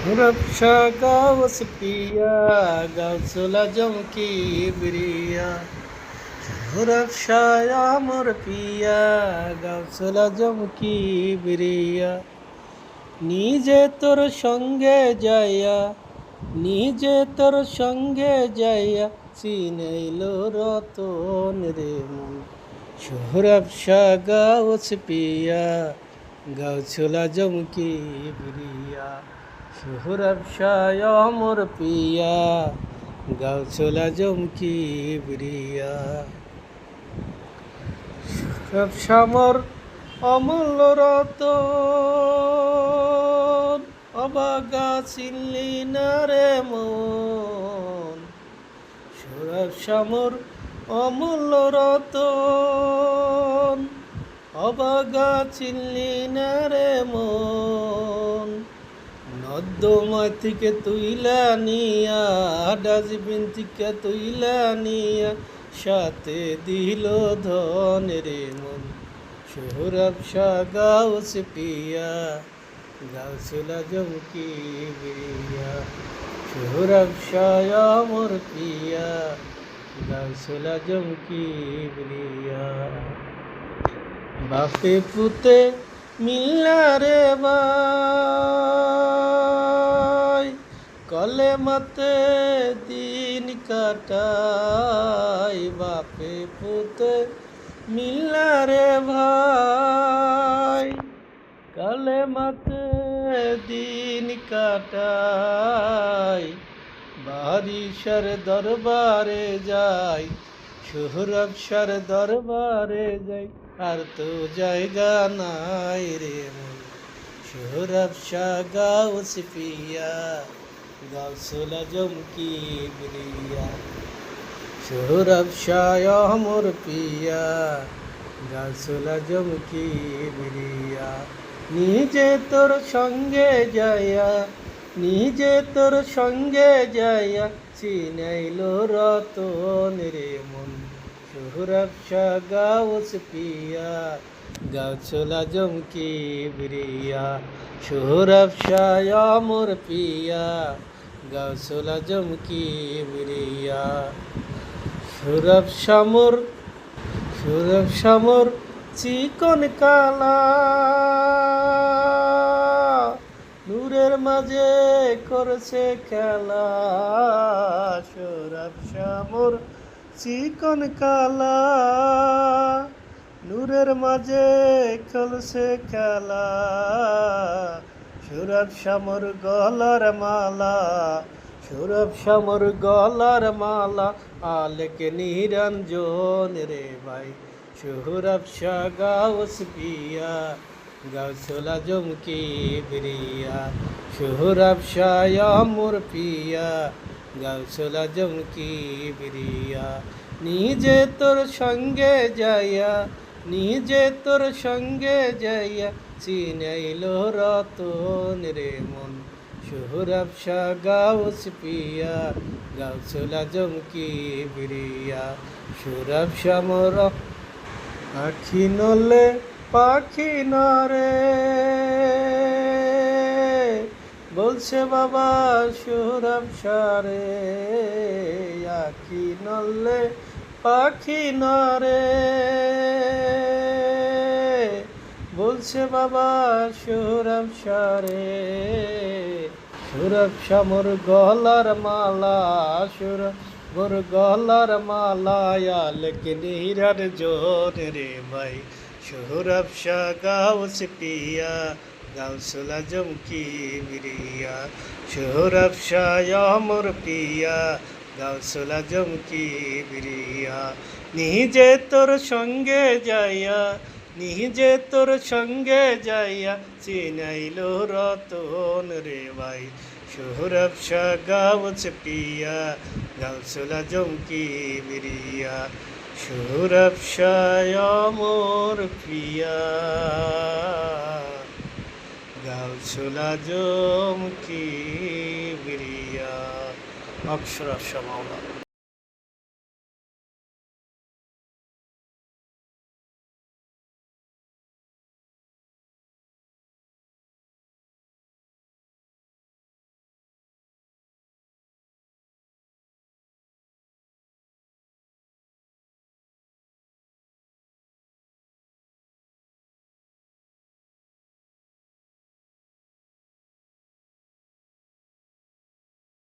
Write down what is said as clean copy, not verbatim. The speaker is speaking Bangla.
रक्षा गावस पिया गावसला जमकी बिरिया रक्षाया मोर पिया गावसला जमकी बिरिया নিজে তোর সঙ্গে যাইয়া নিজে তোর সঙ্গে যাইয়া চিনাইল রতন রে মন সোহরাব শাহ গাওস পিয়া গাওছলা জমকি বিরিয়া সোহরাব শাহ অমর পিয়া গাওছলা জমকি বিরিয়া সোহরাব শামর অমূল্য রতন অবাগা চিনলি না রে মন সোহরাব শামর অমূল্য রতন অবাগা চিনলি না রে মন নর্দমা থেকে তুইলা নিয়া ডাস্টবিন থেকে তুইলা নিয়া সাথে দিল ধন রে মন সোহরাব শাহ গাওস পিয়া গাওছলা জমকি বিরিয়া সোহরাব শাহ অমর পিয়া গাওছলা জমকি বিরিয়া বাপে পুতে মিল্লা রে ভাই কলে মতে দিন কাটাই বাপে পুতে মিল্লা রে ভাই কালে মতে দিন কাটাই বারিশার দরবারে যাই সোহরাব শাহর দরবারে যাই আর তো জায়গা নাই রে মন সোহরাব শাহ গাওস পিয়া গাওছলা জমকি বিরিয়া সোহরাব শাহ অমর পিয়া গাওছলা জমকি বিরিয়া নিজে তোর সঙ্গে যাইয়া নিজে তোর সঙ্গে যাইয়া চিনাইল রতন রে মন সোহরাব শাহ গাওস পিয়া গাওছলা জমকি বিরিয়া সোহরাব শাহ অমর পিয়া গাওছলা জমকি বিরিয়া সোহরাব শামর চিকন কালা নূরের মাঝে করছে খেলা সোহরাব শামর চিকন কালা নূরের মাঝে খেলছে খেলা সোহরাব শামর গলার মালা সোহরাব শামর গলার মালা আলেকে নিরঞ্জন রে ভাই সোহরাব শাহ গাওস পিয়া গাওছলা জমকি বিরিয়া সোহরাব শাহ অমর পিয়া গাওছলা জমকি বিরিয়া নিজে তোর সঙ্গে যাইয়া নিজে তোর সঙ্গে যাইয়া চিনাইল রতন রে মন সোহরাব শাহ গাওস পিয়া গাওছলা জমকি বিরিয়া সোহরাব শামর আখি নলে পাখি নরে বলছে বাবা সোহরাব শাহরে আখি নলে পাখি নরে বলছে বাবা সোহরাব শাহরে সোহরাব শামর গলার মালা সোহরাব গলার মালা আলেকে নিরার জোর রে ভাই সোহরাব শাহ গাওস পিয়া গাওছলা জমকি বিরিয়া সোহরাব শাহ অমর পিয়া গাওছলা জমকি বিরিয়া নিজে তোর সঙ্গে যাইয়া নিজে তোর সঙ্গে যাইয়া চিনাইল রতন রে ভাই সোহরাব শাহ গাওস পিয়া গাওছলা জমকি বিরিয়া সোহরাব শাহ অমর পিয়া গাওছলা জমকি বিরিয়া অক্ষর মাওলা।